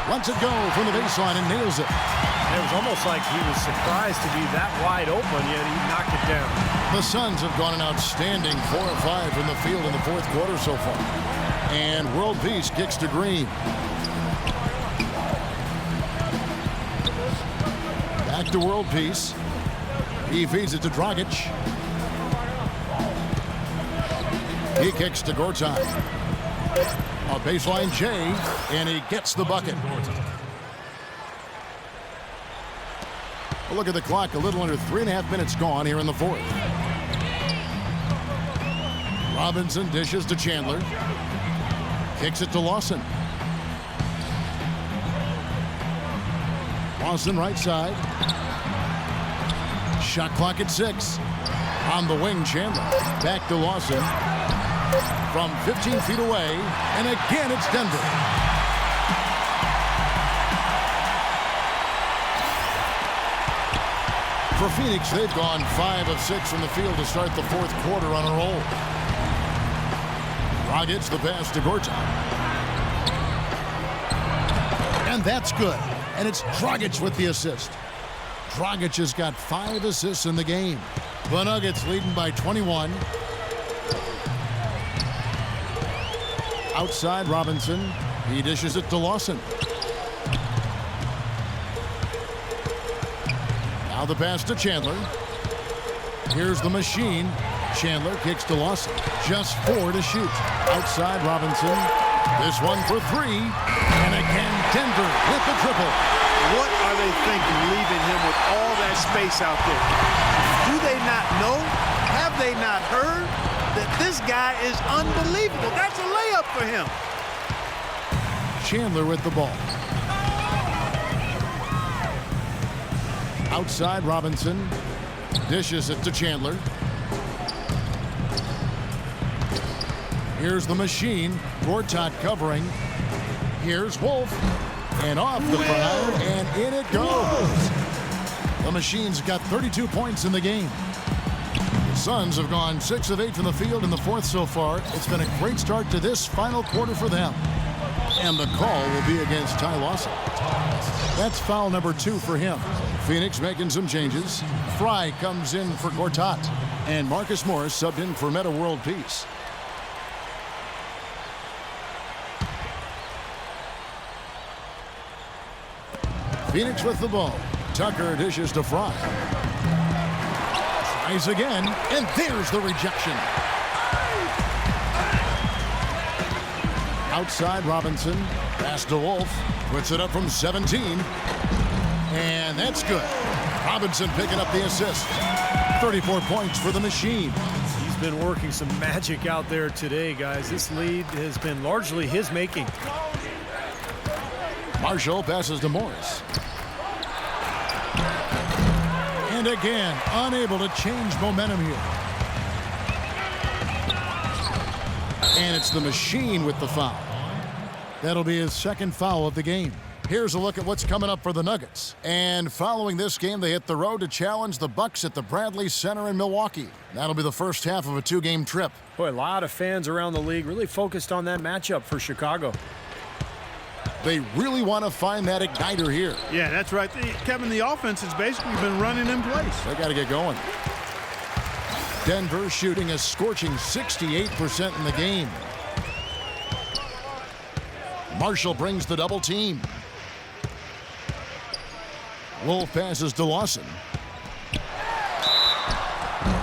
Lets it go from the baseline and nails it. It was almost like he was surprised to be that wide open, yet he knocked it down. The Suns have gone an outstanding 4 of 5 from the field in the 4th quarter so far. And World Peace kicks to Green. Back to World Peace. He feeds it to Dragic. He kicks to Gortat. A baseline J, and he gets the bucket. Well, look at the clock. A little under 3.5 minutes gone here in the 4th. Robinson dishes to Chandler. Kicks it to Lawson. Lawson right side. Shot clock at 6. On the wing, Chandler. Back to Lawson. From 15 feet away. And again, it's Denver. For Phoenix, they've gone 5 of 6 from the field to start the fourth quarter on a roll. Dragic the pass to Gortat. And that's good. And it's Dragic with the assist. Dragic has got 5 assists in the game. The Nuggets leading by 21. Outside Robinson. He dishes it to Lawson. Now the pass to Chandler. Here's the machine. Chandler kicks to Lawson. Just 4 to shoot. Outside Robinson. This one for 3. And again, Denver with the triple. What are they thinking, leaving him with all that space out there? Do they not know? Have they not heard that this guy is unbelievable? That's a layup for him. Chandler with the ball. Outside Robinson. Dishes it to Chandler. Here's the machine. Gortat covering. Here's Wolf. And off the foul, and in it goes. The Machine's got 32 points in the game. The Suns have gone 6 of 8 from the field in the fourth so far. It's been a great start to this final quarter for them. And the call will be against Ty Lawson. That's foul number 2 for him. Phoenix making some changes. Fry comes in for Gortat. And Marcus Morris subbed in for Meta World Peace. Phoenix with the ball. Tucker dishes to Fry. Tries again, and there's the rejection. Outside Robinson. Pass to Wolf. Puts it up from 17. And that's good. Robinson picking up the assist. 34 points for the Machine. He's been working some magic out there today, guys. This lead has been largely his making. Marshall passes to Morris. And again, unable to change momentum here. And it's the Machine with the foul. That'll be his second foul of the game. Here's a look at what's coming up for the Nuggets. And following this game, they hit the road to challenge the Bucks at the Bradley Center in Milwaukee. That'll be the first half of a 2-game trip. Boy, a lot of fans around the league really focused on that matchup for Chicago. They really want to find that igniter here. Yeah, that's right. Kevin, the offense has basically been running in place. They got to get going. Denver shooting a scorching 68% in the game. Marshall brings the double team. Wolf passes to Lawson.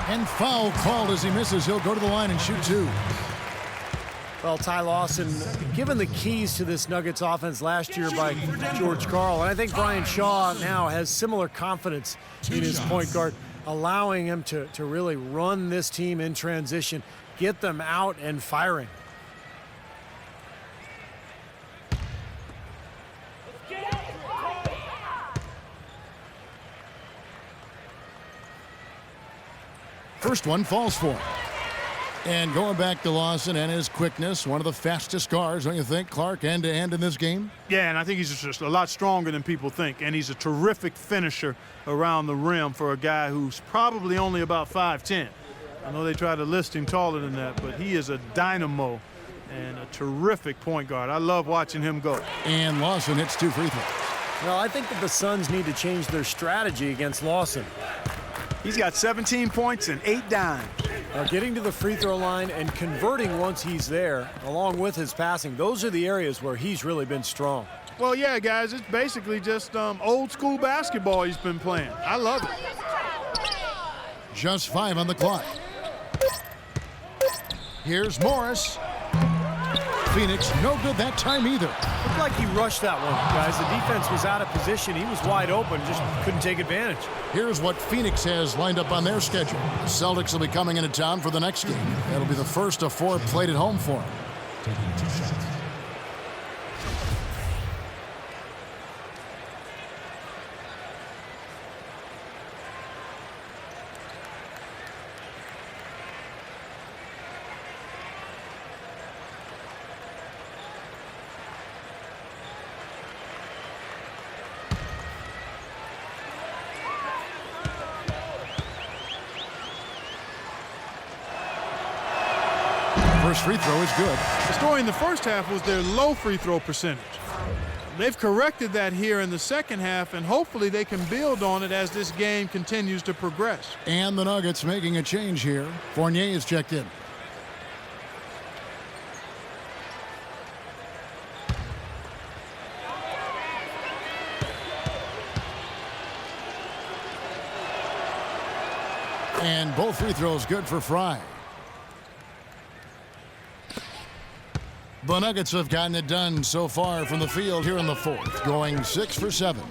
And foul called as he misses. He'll go to the line and shoot 2. Well, Ty Lawson, given the keys to this Nuggets offense last year by George Karl, and I think Brian Shaw now has similar confidence in his point guard, allowing him to really run this team in transition, get them out and firing. First one falls for him. And going back to Lawson and his quickness, one of the fastest guards, don't you think, Clark, end-to-end in this game? Yeah, and I think he's just a lot stronger than people think, and he's a terrific finisher around the rim for a guy who's probably only about 5'10". I know they try to list him taller than that, but he is a dynamo and a terrific point guard. I love watching him go. And Lawson hits 2 free throws. Well, I think that the Suns need to change their strategy against Lawson. He's got 17 points and 8 dimes. Getting to the free throw line and converting once he's there, along with his passing, those are the areas where he's really been strong. Well, yeah, guys, it's basically just old school basketball he's been playing. I love it. Just 5 on the clock. Here's Morris. Phoenix, no good that time either. Looked like he rushed that one, guys. The defense was out of position. He was wide open, just couldn't take advantage. Here's what Phoenix has lined up on their schedule. The Celtics will be coming into town for the next game. That'll be the first of 4 played at home for them. Taking 2 shots. First free throw is good. The story in the first half was their low free throw percentage. They've corrected that here in the second half, and hopefully they can build on it as this game continues to progress. And the Nuggets making a change here. Fournier is checked in. And both free throws good for Fry. The Nuggets have gotten it done so far from the field here in the fourth, going 6 for 7.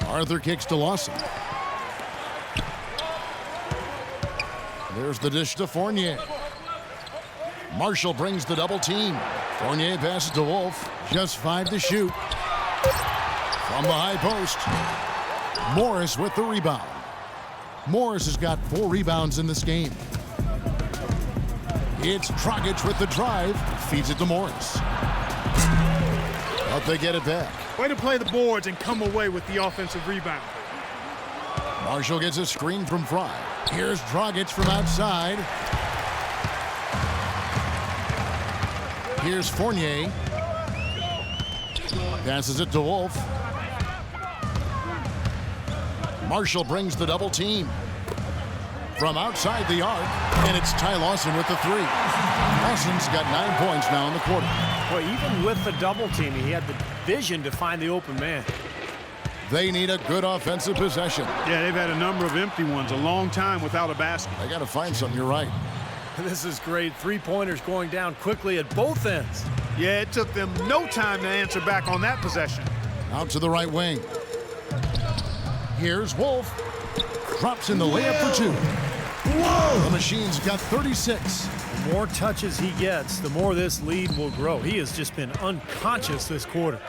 Arthur kicks to Lawson. There's the dish to Fournier. Marshall brings the double team. Fournier passes to Wolf. Just 5 to shoot. From the high post. Morris with the rebound. Morris has got 4 rebounds in this game. It's Dragic with the drive. Feeds it to Morris. But they get it back. Way to play the boards and come away with the offensive rebound. Marshall gets a screen from Fry. Here's Dragic from outside. Here's Fournier. Passes it to Wolf. Marshall brings the double team. From outside the arc, and it's Ty Lawson with the 3. Lawson's got 9 points now in the quarter. Well, even with the double team, he had the vision to find the open man. They need a good offensive possession. Yeah, they've had a number of empty ones, a long time without a basket. They got to find something, you're right. This is great. 3-pointers going down quickly at both ends. Yeah, it took them no time to answer back on that possession. Out to the right wing. Here's Wolf. Drops in the layup for 2. Whoa! The Machine's got 36. The more touches he gets, the more this lead will grow. He has just been unconscious this quarter.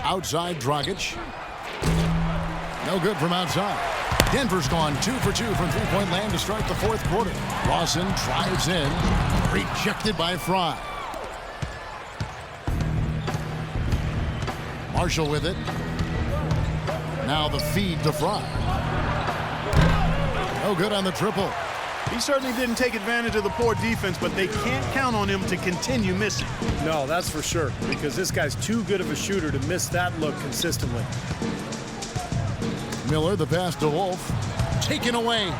Outside Dragic. No good from outside. Denver's gone 2 for 2 from three-point land to start the fourth quarter. Lawson drives in. Rejected by Fry. Marshall with it. Now the feed to Fry. No good on the triple. He certainly didn't take advantage of the poor defense, but they can't count on him to continue missing. No, that's for sure, because this guy's too good of a shooter to miss that look consistently. Miller, the pass to Wolf. Taken away.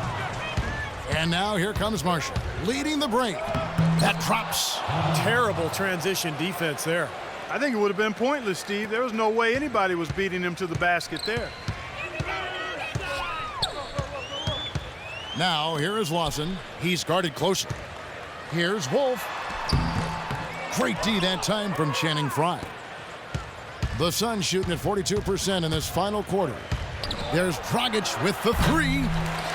And now here comes Marshall, leading the break. That drops. Terrible transition defense there. I think it would have been pointless, Steve. There was no way anybody was beating him to the basket there. Now, here is Lawson. He's guarded closely. Here's Wolf. Great D that time from Channing Frye. The Suns shooting at 42% in this final quarter. There's Dragic with the 3.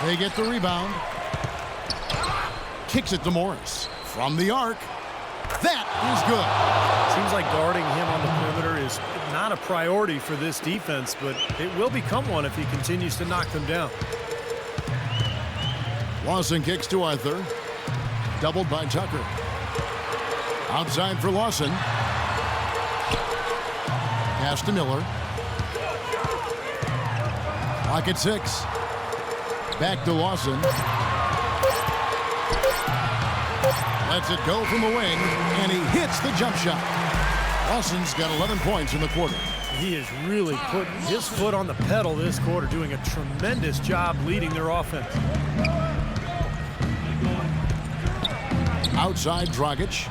They get the rebound. Kicks it to Morris. From the arc. That is good. Seems like guarding him on the perimeter is not a priority for this defense, but it will become one if he continues to knock them down. Lawson kicks to Arthur. Doubled by Tucker. Outside for Lawson. Pass to Miller. Clock at 6. Back to Lawson. Lets it go from the wing, and he hits the jump shot. Lawson's got 11 points in the quarter. He is really putting his foot on the pedal this quarter, doing a tremendous job leading their offense. Outside Dragic.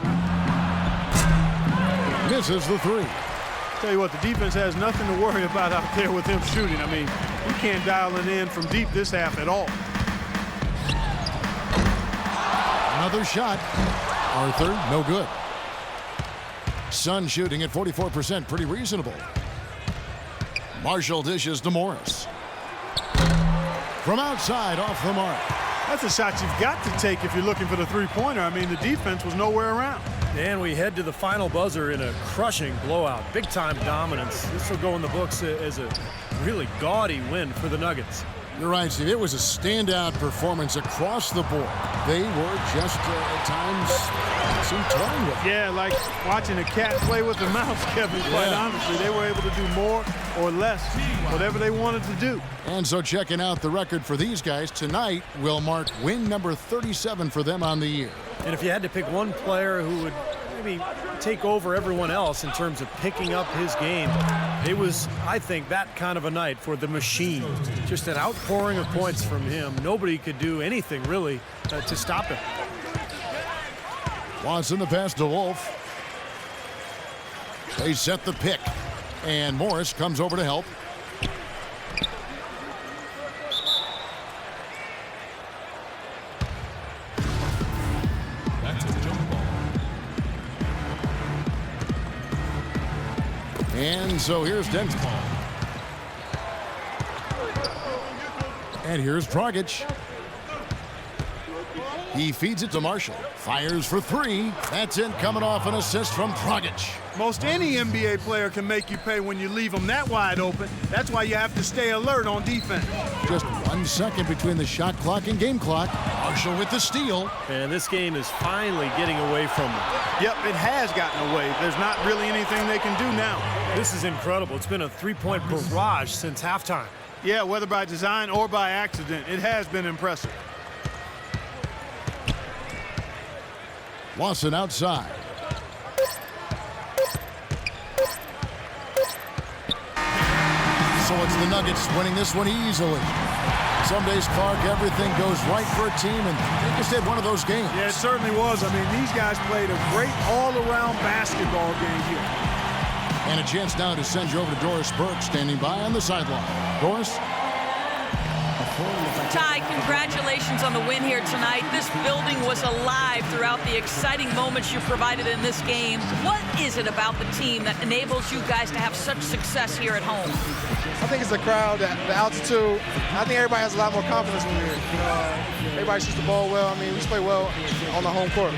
Misses the 3. Tell you what, the defense has nothing to worry about out there with him shooting. I mean, you can't dial it in from deep this half at all. Another shot. Arthur, no good. Sun shooting at 44%, pretty reasonable. Marshall dishes to Morris. From outside, off the mark. That's a shot you've got to take if you're looking for the three-pointer. I mean, the defense was nowhere around. And we head to the final buzzer in a crushing blowout. Big-time dominance. This will go in the books as a really gaudy win for the Nuggets. You're right, Steve. It was a standout performance across the board. They were just, at times, some toying with it. Yeah, like watching a cat play with a mouse, Kevin, quite honestly. They were able to do more or less, whatever they wanted to do. And so checking out the record for these guys, tonight will mark win number 37 for them on the year. And if you had to pick one player who would maybe take over everyone else in terms of picking up his game, it was, I think, that kind of a night for the machine. Just an outpouring of points from him. Nobody could do anything, really, to stop him. Watson the pass to Wolf. They set the pick. And Morris comes over to help. That's a jump ball. And so here's Denton. And here's Dragic. He feeds it to Marshall. Fires for three. That's it, coming off an assist from Dragic. Most any NBA player can make you pay when you leave them that wide open. That's why you have to stay alert on defense. Just 1 second between the shot clock and game clock. Marshall with the steal. And this game is finally getting away from them. Yep, it has gotten away. There's not really anything they can do now. This is incredible. It's been a three-point barrage since halftime. Yeah, whether by design or by accident, it has been impressive. Watson outside. So it's the Nuggets winning this one easily. Some days, Clark, everything goes right for a team, and they just had one of those games. Yeah, it certainly was. I mean, these guys played a great all-around basketball game here. And a chance now to send you over to Doris Burke, standing by on the sideline. Doris? Ty, congratulations on the win here tonight. This building was alive throughout the exciting moments you provided in this game. What is it about the team that enables you guys to have such success here at home? I think it's the crowd, the altitude. I think everybody has a lot more confidence when we're here. Everybody shoots the ball well. I mean, we just play well on the home court.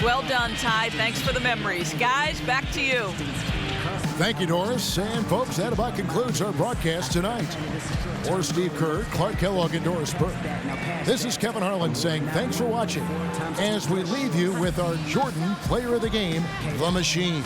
Well done, Ty. Thanks for the memories. Guys, back to you. Thank you, Doris. And, folks, that about concludes our broadcast tonight. For Steve Kerr, Clark Kellogg, and Doris Burke, this is Kevin Harlan saying thanks for watching as we leave you with our Jordan Player of the Game, the Machine.